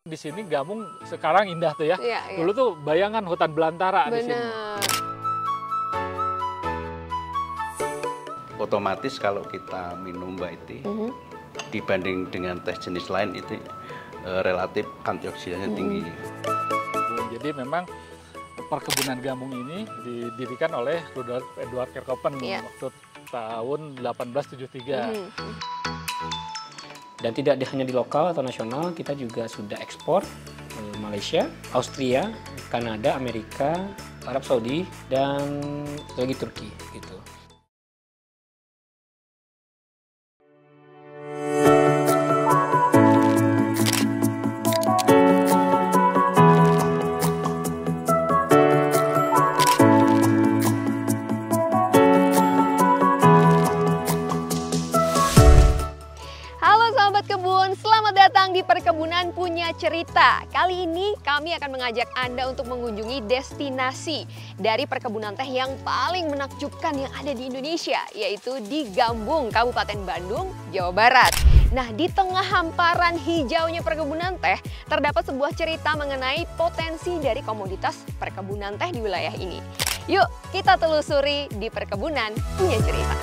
Di sini Gambung sekarang indah tuh ya. Iya, iya. Dulu tuh bayangan hutan belantara di sini. Bener. Otomatis kalau kita minum Mbak Iti, dibanding dengan teh jenis lain itu relatif antioksidannya tinggi. Jadi memang perkebunan Gambung ini didirikan oleh Rudolf Eduard Kirchhoffen waktu tahun 1873. Dan tidak hanya di lokal atau nasional, kita juga sudah ekspor ke Malaysia, Austria, Kanada, Amerika, Arab Saudi, dan lagi Turki gitu. Di Perkebunan Punya Cerita. Kali ini kami akan mengajak Anda untuk mengunjungi destinasi dari perkebunan teh yang paling menakjubkan yang ada di Indonesia, yaitu di Gambung, Kabupaten Bandung, Jawa Barat. Nah, di tengah hamparan hijaunya perkebunan teh, terdapat sebuah cerita mengenai potensi dari komoditas perkebunan teh di wilayah ini. Yuk, kita telusuri di Perkebunan Punya Cerita.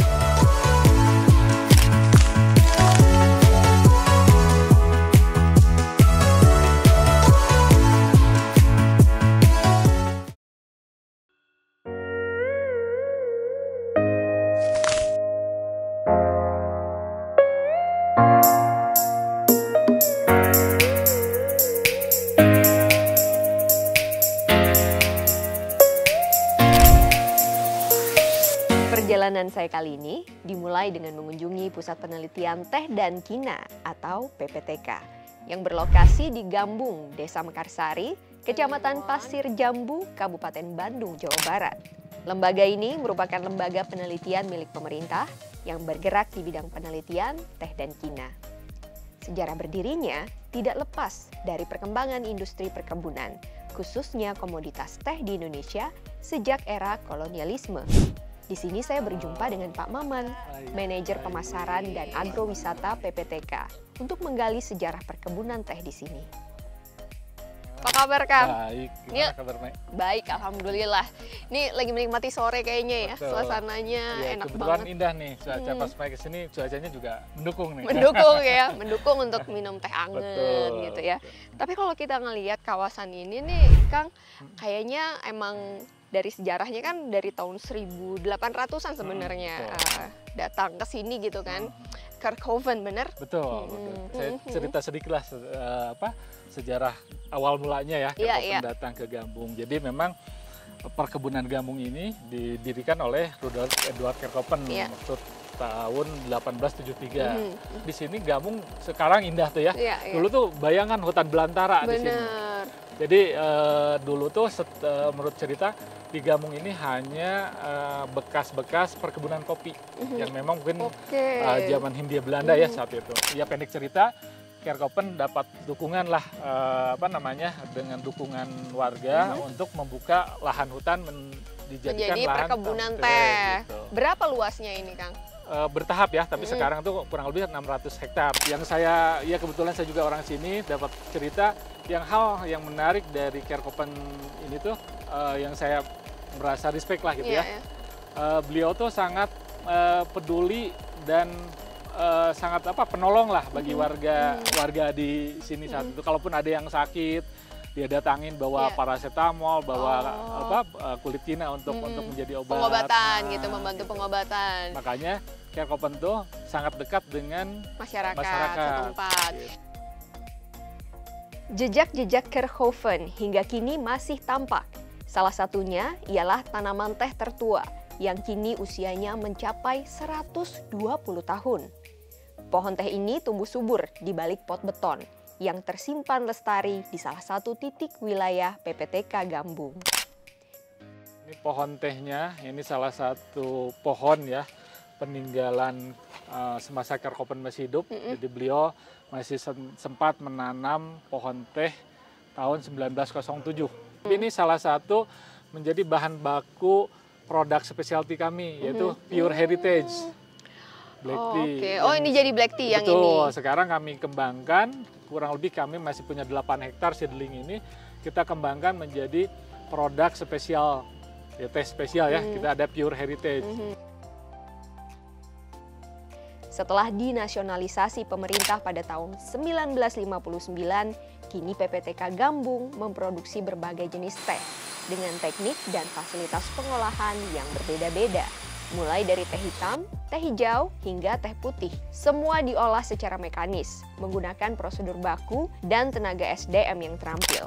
Perjalanan saya kali ini dimulai dengan mengunjungi Pusat Penelitian Teh dan Kina atau PPTK yang berlokasi di Gambung, Desa Mekarsari, Kecamatan Pasir Jambu, Kabupaten Bandung, Jawa Barat. Lembaga ini merupakan lembaga penelitian milik pemerintah yang bergerak di bidang penelitian teh dan kina. Sejarah berdirinya tidak lepas dari perkembangan industri perkebunan, khususnya komoditas teh di Indonesia sejak era kolonialisme. Di sini saya berjumpa dengan Pak Maman, manajer pemasaran dan agrowisata PPTK, untuk menggali sejarah perkebunan teh di sini. Apa kabar, Kang? Baik, gimana kabar, Mek? Baik, alhamdulillah. Ini lagi menikmati sore kayaknya ya, suasananya enak kebetulan banget. Indah nih, cuaca pas Mek kesini cuacanya juga mendukung nih. Mendukung ya, mendukung untuk minum teh anget Betul, gitu ya. betul. Tapi kalau kita ngelihat kawasan ini nih, Kang, kayaknya emang dari sejarahnya kan dari tahun 1800-an sebenarnya datang ke sini gitu kan. Kirchhoffen, bener? Betul, betul. Saya cerita sedikit lah sejarah awal mulanya ya Kirchhoffen datang ke Gambung. Jadi memang perkebunan Gambung ini didirikan oleh Rudolf Eduard Kirchhoffen waktu tahun 1873. Di sini Gambung sekarang indah tuh ya. Dulu tuh bayangan hutan belantara di sini. Jadi dulu tuh menurut cerita di Gambung ini hanya bekas-bekas perkebunan kopi yang memang mungkin zaman Hindia Belanda ya saat itu. Ya pendek cerita, Kirchhoffen dapat dukungan lah dengan dukungan warga untuk membuka lahan hutan dijadikan lahan perkebunan teh. Gitu. Berapa luasnya ini, Kang? Bertahap ya, tapi sekarang tuh kurang lebih 600 hektar. Yang saya, ya kebetulan saya juga orang sini, dapat cerita hal yang menarik dari Kirchhoffen ini tuh yang saya merasa respect lah gitu ya. Beliau tuh sangat peduli dan sangat penolong lah bagi warga di sini saat itu. Kalaupun ada yang sakit, dia datangin bawa paracetamol, bawa kulit kina untuk menjadi obat. Pengobatan gitu, membantu pengobatan. Makanya Kirchhoffen tuh sangat dekat dengan masyarakat setempat. Jejak-jejak Kirchhoffen hingga kini masih tampak. Salah satunya ialah tanaman teh tertua yang kini usianya mencapai 120 tahun. Pohon teh ini tumbuh subur di balik pot beton yang tersimpan lestari di salah satu titik wilayah PPTK Gambung. Ini pohon tehnya, ini salah satu pohon ya, peninggalan semasa Kirchhoffen masih hidup. Jadi beliau masih sempat menanam pohon teh tahun 1907. Ini salah satu menjadi bahan baku produk spesialty kami, yaitu Pure Heritage. Black tea. Oke, oh ini jadi black tea yang ini. Betul, sekarang kami kembangkan, kurang lebih kami masih punya 8 hektar seedling ini, kita kembangkan menjadi produk spesial, ya teh spesial ya, kita ada pure heritage. Setelah dinasionalisasi pemerintah pada tahun 1959, kini PPTK Gambung memproduksi berbagai jenis teh dengan teknik dan fasilitas pengolahan yang berbeda-beda. Mulai dari teh hitam, teh hijau, hingga teh putih. Semua diolah secara mekanis, menggunakan prosedur baku dan tenaga SDM yang terampil.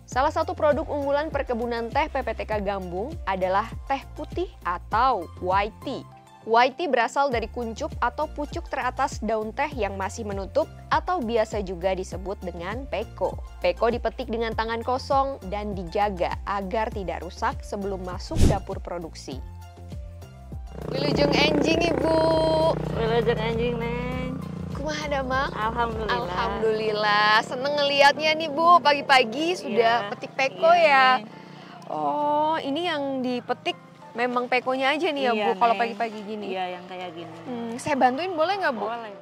Salah satu produk unggulan perkebunan teh PPTK Gambung adalah teh putih atau white tea. White tea berasal dari kuncup atau pucuk teratas daun teh yang masih menutup atau biasa juga disebut dengan peko. Peko dipetik dengan tangan kosong dan dijaga agar tidak rusak sebelum masuk dapur produksi. Wilujeng enjing Ibu. Wilujeng enjing Neng. Kumaha da Mang? Alhamdulillah. Alhamdulillah. Seneng ngelihatnya nih Bu, pagi-pagi sudah petik peko ya. Neng. Oh, ini yang dipetik memang pekonya aja nih ya Bu, kalau pagi-pagi gini. Iya, yang kayak gini. Saya bantuin boleh nggak Bu? Boleh.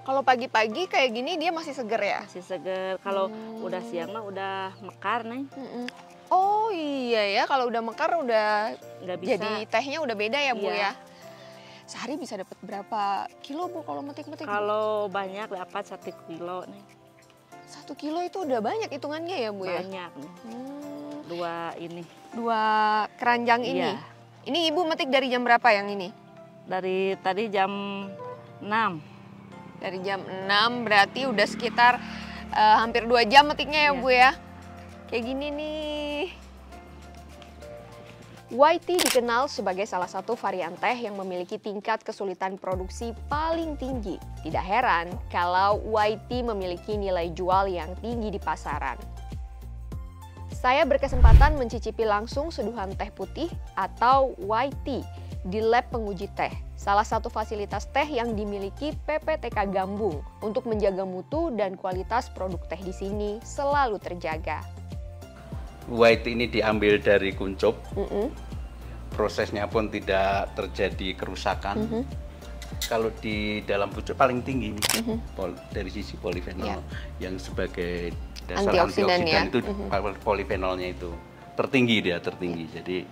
Kalau pagi-pagi kayak gini dia masih seger ya? Masih seger. Kalau udah siang mah udah mekar Neng. Oh iya ya, kalau udah mekar udah Nggak bisa. jadi tehnya udah beda ya Bu Iya. ya? Sehari bisa dapat berapa kilo Bu kalau metik-metik? Kalau banyak dapat 1 kilo Neng. 1 kilo itu udah banyak hitungannya ya Bu ya? Banyak Neng. 2 keranjang ini? Iya. Ini Ibu metik dari jam berapa yang ini? Dari tadi jam 6. Dari jam 6 berarti udah sekitar hampir 2 jam metiknya ya Iya. Bu ya? Kayak gini nih. White tea dikenal sebagai salah satu varian teh yang memiliki tingkat kesulitan produksi paling tinggi. Tidak heran kalau white tea memiliki nilai jual yang tinggi di pasaran. Saya berkesempatan mencicipi langsung seduhan teh putih atau white tea di lab penguji teh, salah satu fasilitas teh yang dimiliki PPTK Gambung untuk menjaga mutu dan kualitas produk teh di sini selalu terjaga. White ini diambil dari kuncup, prosesnya pun tidak terjadi kerusakan. Kalau di dalam pucuk paling tinggi dari sisi polifenol yang sebagai dasar Antioksidan antioksidan ya? itu polifenolnya itu tertinggi Jadi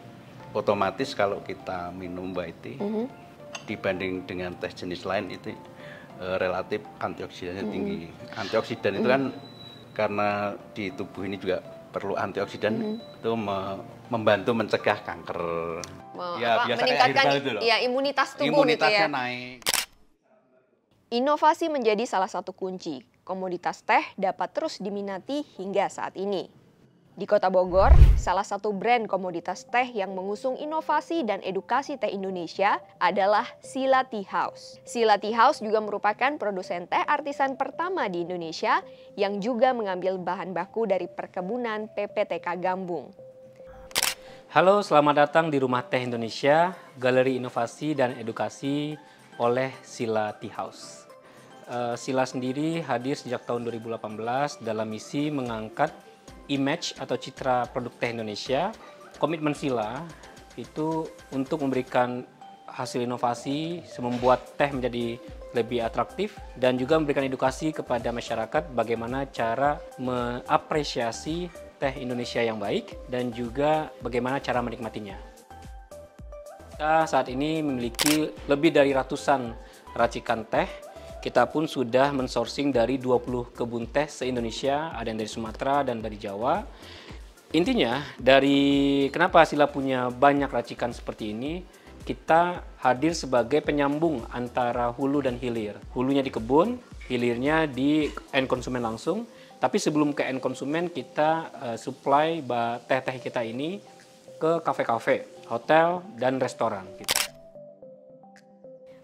otomatis kalau kita minum white tea dibanding dengan teh jenis lain itu relatif antioksidannya tinggi. Antioksidan itu kan karena di tubuh ini juga perlu antioksidan itu membantu mencegah kanker. Meningkatkan imunitas tubuh Imunitasnya gitu ya. naik. Inovasi menjadi salah satu kunci. Komoditas teh dapat terus diminati hingga saat ini. Di Kota Bogor, salah satu brand komoditas teh yang mengusung inovasi dan edukasi teh Indonesia adalah Sila Tea House. Sila Tea House juga merupakan produsen teh artisan pertama di Indonesia yang juga mengambil bahan baku dari perkebunan PPTK Gambung. Halo, selamat datang di Rumah Teh Indonesia, Galeri Inovasi dan Edukasi oleh Sila Tea House. Sila sendiri hadir sejak tahun 2018 dalam misi mengangkat image atau citra produk teh Indonesia. Komitmen Sila itu untuk memberikan hasil inovasi, membuat teh menjadi lebih atraktif dan juga memberikan edukasi kepada masyarakat bagaimana cara mengapresiasi teh Indonesia yang baik dan juga bagaimana cara menikmatinya. Kita saat ini memiliki lebih dari ratusan racikan teh. Kita pun sudah mensourcing dari 20 kebun teh se-Indonesia, ada yang dari Sumatera dan dari Jawa. Intinya, dari kenapa Sila punya banyak racikan seperti ini, kita hadir sebagai penyambung antara hulu dan hilir. Hulunya di kebun, hilirnya di end konsumen langsung. Tapi sebelum ke end konsumen, kita supply teh-teh kita ini ke kafe-kafe, hotel, dan restoran. Gitu.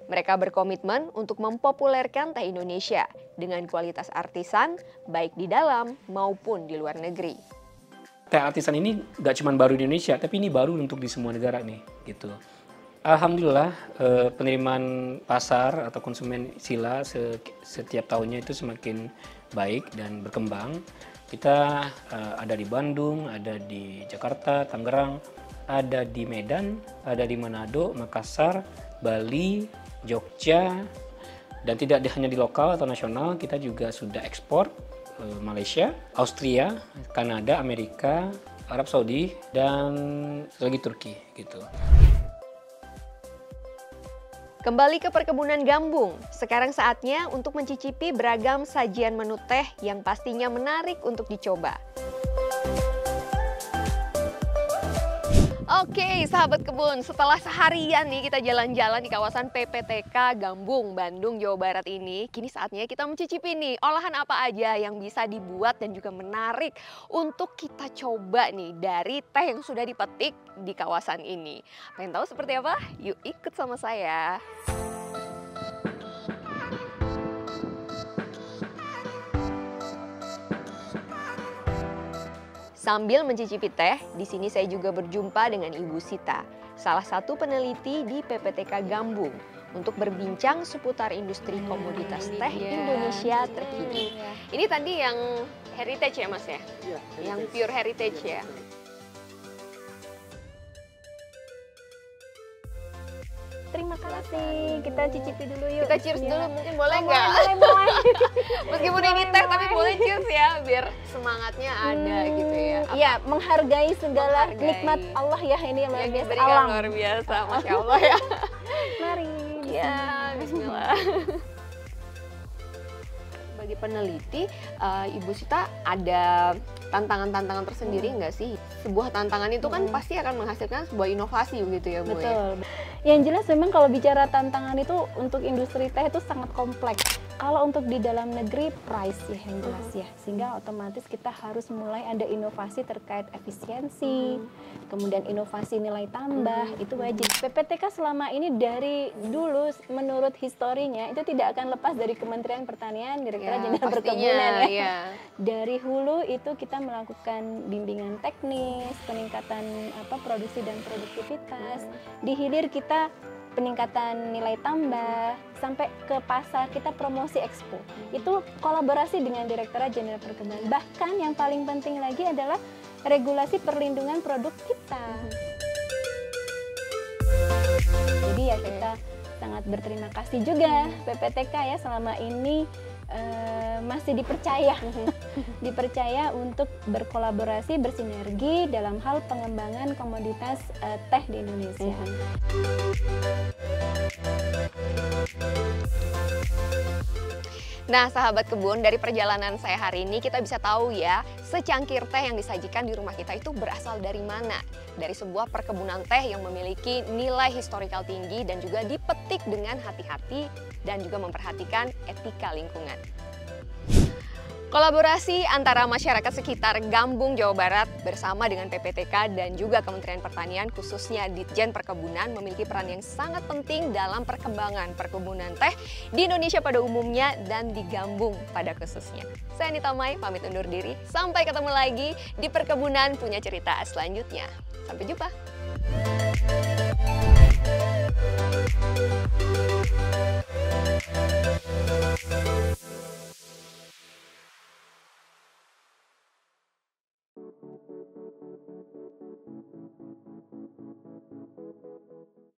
Mereka berkomitmen untuk mempopulerkan teh Indonesia dengan kualitas artisan baik di dalam maupun di luar negeri. Teh artisan ini gak cuma baru di Indonesia, tapi ini baru untuk di semua negara nih, gitu. Alhamdulillah penerimaan pasar atau konsumen Sila setiap tahunnya itu semakin baik dan berkembang. Kita ada di Bandung, ada di Jakarta, Tangerang, ada di Medan, ada di Manado, Makassar, Bali, Jogja, dan tidak hanya di lokal atau nasional, kita juga sudah ekspor Malaysia, Austria, Kanada, Amerika, Arab Saudi, dan lagi Turki gitu. Kembali ke perkebunan gambung, sekarang saatnya untuk mencicipi beragam sajian menu teh yang pastinya menarik untuk dicoba. Oke, sahabat kebun, setelah seharian nih kita jalan-jalan di kawasan PPTK Gambung, Bandung, Jawa Barat ini, kini saatnya kita mencicipi nih olahan apa aja yang bisa dibuat dan juga menarik untuk kita coba nih dari teh yang sudah dipetik di kawasan ini. Pengen tahu seperti apa? Yuk ikut sama saya. Sambil mencicipi teh, di sini saya juga berjumpa dengan Ibu Sita, salah satu peneliti di PPTK Gambung, untuk berbincang seputar industri komoditas teh Indonesia terkini. Ini tadi yang heritage ya Mas ya? Iya, Yang pure heritage ya? Terima kasih. Kita cicipi dulu yuk. Kita cheers dulu, mungkin boleh nggak? Boleh. Meskipun ini teh, tapi boleh cheers ya, biar semangatnya ada gitu ya. Iya, menghargai segala Menghargai. nikmat Allah ya, ini luar Yang biasa diberikan alam. luar biasa, Masya Allah ya. Mari. Ya, bismillah. Bagi peneliti, Ibu Sita ada tantangan-tantangan tersendiri nggak sih? Sebuah tantangan itu kan pasti akan menghasilkan sebuah inovasi begitu ya Bu? Ya? Betul. Yang jelas memang kalau bicara tantangan itu untuk industri teh itu sangat kompleks. Kalau untuk di dalam negeri price ya yang jelas ya, sehingga otomatis kita harus mulai ada inovasi terkait efisiensi, kemudian inovasi nilai tambah, itu wajib. PPTK selama ini dari dulu menurut historinya itu tidak akan lepas dari Kementerian Pertanian, Direktorat Jenderal Perkebunan ya. Ya. Dari hulu itu kita melakukan bimbingan teknis, peningkatan produksi dan produktivitas. Di hilir kita peningkatan nilai tambah, sampai ke pasar kita promosi ekspo. Itu kolaborasi dengan Direktorat Jenderal Perkebunan. Bahkan yang paling penting lagi adalah regulasi perlindungan produk kita. Jadi ya kita sangat berterima kasih juga PPTK ya selama ini masih dipercaya untuk berkolaborasi, bersinergi dalam hal pengembangan komoditas teh di Indonesia. Nah, sahabat kebun, dari perjalanan saya hari ini kita bisa tahu ya, secangkir teh yang disajikan di rumah kita itu berasal dari mana? Dari sebuah perkebunan teh yang memiliki nilai historikal tinggi dan juga dipetik dengan hati-hati dan juga memperhatikan etika lingkungan. Kolaborasi antara masyarakat sekitar Gambung, Jawa Barat bersama dengan PPTK dan juga Kementerian Pertanian khususnya Ditjen Perkebunan memiliki peran yang sangat penting dalam perkembangan perkebunan teh di Indonesia pada umumnya dan di Gambung pada khususnya. Saya Anita Mai, pamit undur diri. Sampai ketemu lagi di Perkebunan Punya Cerita selanjutnya. Sampai jumpa.